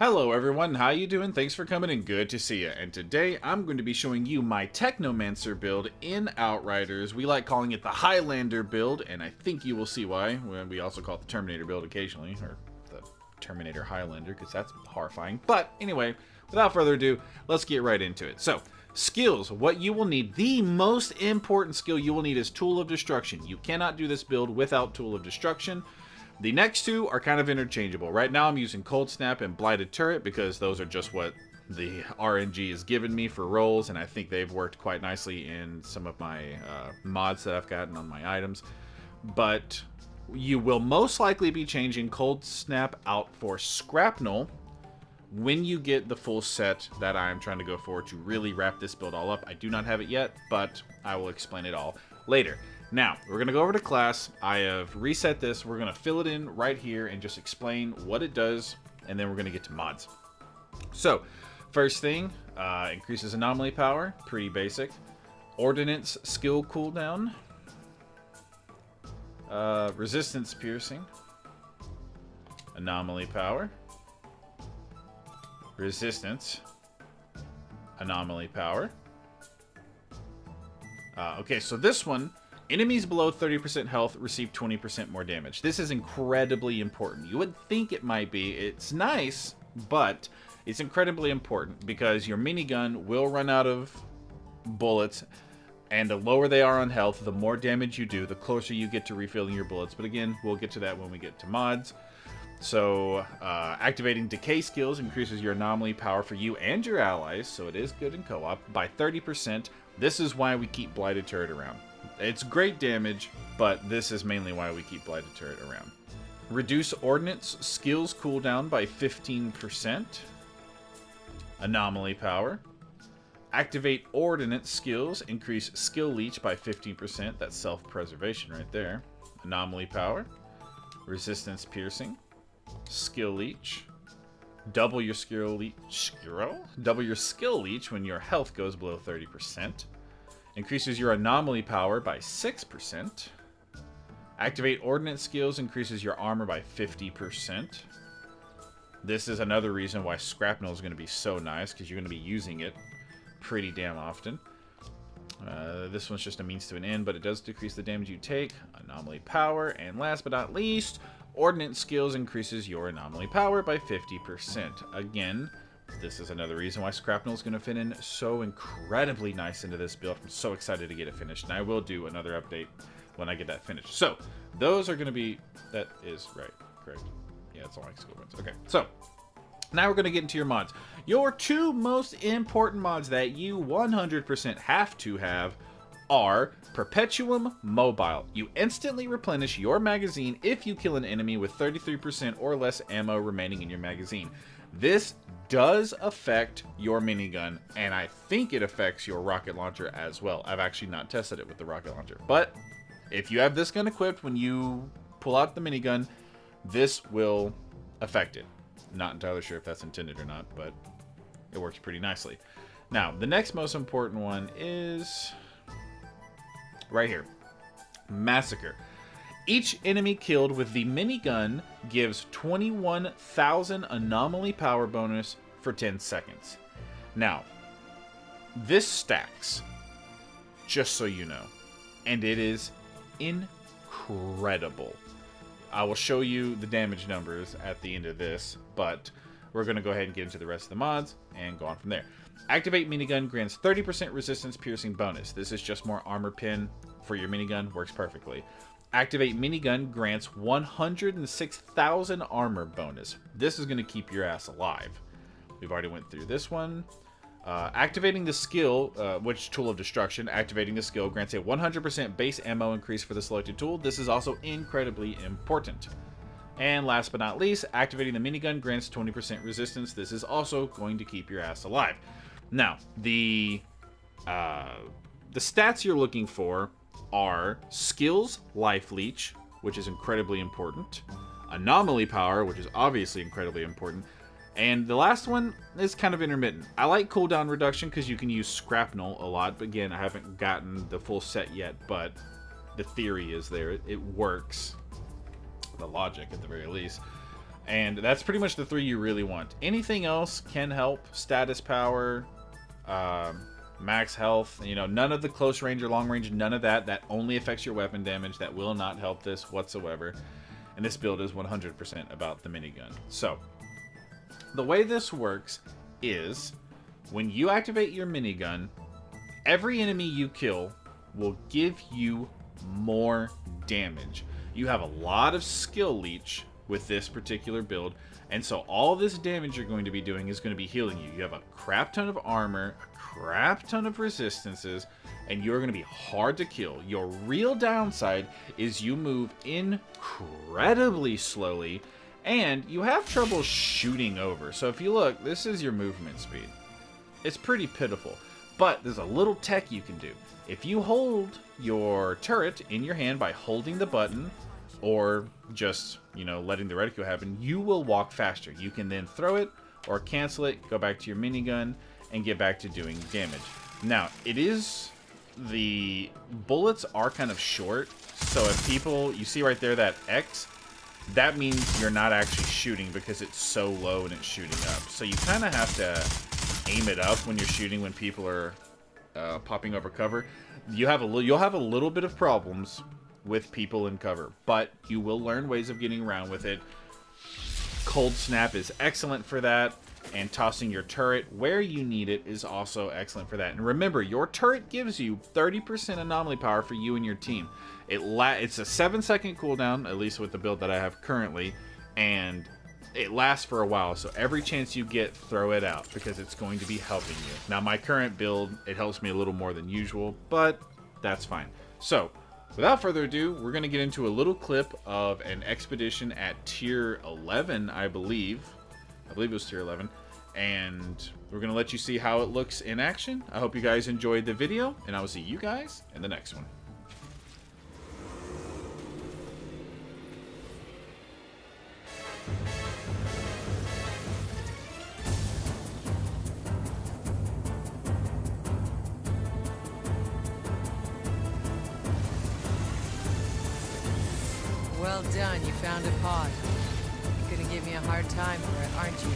Hello everyone, how you doing? Thanks for coming in, good to see you. And today I'm going to be showing you my Technomancer build in Outriders. We like calling it the Highlander build, and I think you will see why. We also call it the Terminator build occasionally, or the Terminator Highlander, because that's horrifying. But anyway, without further ado, let's get right into it. So, skills, what you will need, the most important skill you will need is Tool of Destruction. You cannot do this build without Tool of Destruction. The next two are kind of interchangeable. Right now I'm using Cold Snap and Blighted Turret because those are just what the RNG has given me for rolls, and I think they've worked quite nicely in some of my mods that I've gotten on my items. But you will most likely be changing Cold Snap out for Scrapnel when you get the full set that I'm trying to go for to really wrap this build all up. I do not have it yet, but I will explain it all later. Now, we're going to go over to class. I have reset this. We're going to fill it in right here and just explain what it does, and then we're going to get to mods. So, first thing, increases anomaly power, pretty basic. Ordnance skill cooldown. Resistance piercing. Anomaly power. Resistance. Anomaly power. Okay, so this one, enemies below 30% health receive 20% more damage. This is incredibly important. You would think it might be. It's nice, but it's incredibly important because your minigun will run out of bullets, and the lower they are on health, the more damage you do, the closer you get to refilling your bullets. But again, we'll get to that when we get to mods. So, activating decay skills increases your anomaly power for you and your allies, so it is good in co-op, by 30%. This is why we keep Blighted Turret around. It's great damage, but this is mainly why we keep Blighted Turret around. Reduce Ordnance skills cooldown by 15%. Anomaly power. Activate Ordnance skills, increase Skill Leech by 15%. That's self-preservation right there. Anomaly power. Resistance piercing. Skill Leech. Double your skill leech. Double your skill leech when your health goes below 30%. Increases your anomaly power by 6%. Activate Ordnance skills, increases your armor by 50%. This is another reason why Scrapnel is going to be so nice, because you're going to be using it pretty damn often. This one's just a means to an end, but it does decrease the damage you take. Anomaly power. And last but not least, Ordnance skills increases your anomaly power by 50%. Again, this is another reason why Scrapnel is going to fit in so incredibly nice into this build. I'm so excited to get it finished, and I will do another update when I get that finished. So, those are going to be... That is right, correct. Yeah, it's all my skill points. Okay, so, now we're going to get into your mods. Your two most important mods that you 100% have to have are Perpetuum Mobile. You instantly replenish your magazine if you kill an enemy with 33% or less ammo remaining in your magazine. This does affect your minigun, and I think it affects your rocket launcher as well. I've actually not tested it with the rocket launcher, but if you have this gun equipped when you pull out the minigun, this will affect it. Not entirely sure if that's intended or not, but it works pretty nicely. Now, the next most important one is right here. Massacre. Each enemy killed with the minigun gives 21,000 anomaly power bonus for 10 seconds. Now, this stacks, just so you know, and it is incredible. I will show you the damage numbers at the end of this, but we're going to go ahead and get into the rest of the mods and go on from there. Activate Minigun grants 30% resistance piercing bonus. This is just more armor pin for your minigun. Works perfectly. Activate Minigun grants 106,000 armor bonus. This is going to keep your ass alive. We've already went through this one. Activating the skill, which Tool of Destruction, activating the skill grants a 100% base ammo increase for the selected tool. This is also incredibly important. And last but not least, activating the minigun grants 20% resistance. This is also going to keep your ass alive. Now, the stats you're looking for are skills, life leech, which is incredibly important, anomaly power, which is obviously incredibly important, and the last one is kind of intermittent. I like cooldown reduction because you can use Scrapnel a lot, but again, I haven't gotten the full set yet, but the theory is there. It works. The logic, at the very least. And that's pretty much the 3 you really want. Anything else can help. Status power, max health, you know, none of the close range or long range, none of that. That only affects your weapon damage. That will not help this whatsoever. And this build is 100% about the minigun. So, the way this works is when you activate your minigun, every enemy you kill will give you more damage. You have a lot of skill leech with this particular build, and so all this damage you're going to be doing is going to be healing you. You have a crap ton of armor, a crap ton of resistances, and you're going to be hard to kill. Your real downside is you move incredibly slowly, and you have trouble shooting over. So if you look, this is your movement speed. It's pretty pitiful, but there's a little tech you can do. If you hold your turret in your hand by holding the button, or just, you know, letting the reticule happen, you will walk faster. You can then throw it or cancel it, go back to your minigun, and get back to doing damage. Now, the bullets are kind of short, so if people, you see right there that X, that means you're not actually shooting because it's so low and it's shooting up. So you kind of have to aim it up when you're shooting when people are popping over cover. You'll have a little bit of problems with people in cover, but you will learn ways of getting around with it. Cold Snap is excellent for that, and tossing your turret where you need it is also excellent for that. And remember, your turret gives you 30% anomaly power for you and your team. It's a 7-second cooldown, at least with the build that I have currently, and it lasts for a while, so every chance you get, throw it out, because it's going to be helping you. Now, my current build, it helps me a little more than usual, but that's fine. So, without further ado, we're going to get into a little clip of an expedition at tier 11, I believe. I believe it was tier 11. And we're going to let you see how it looks in action. I hope you guys enjoyed the video, and I will see you guys in the next one. Well done, you found a pod. You're gonna give me a hard time for it, aren't you?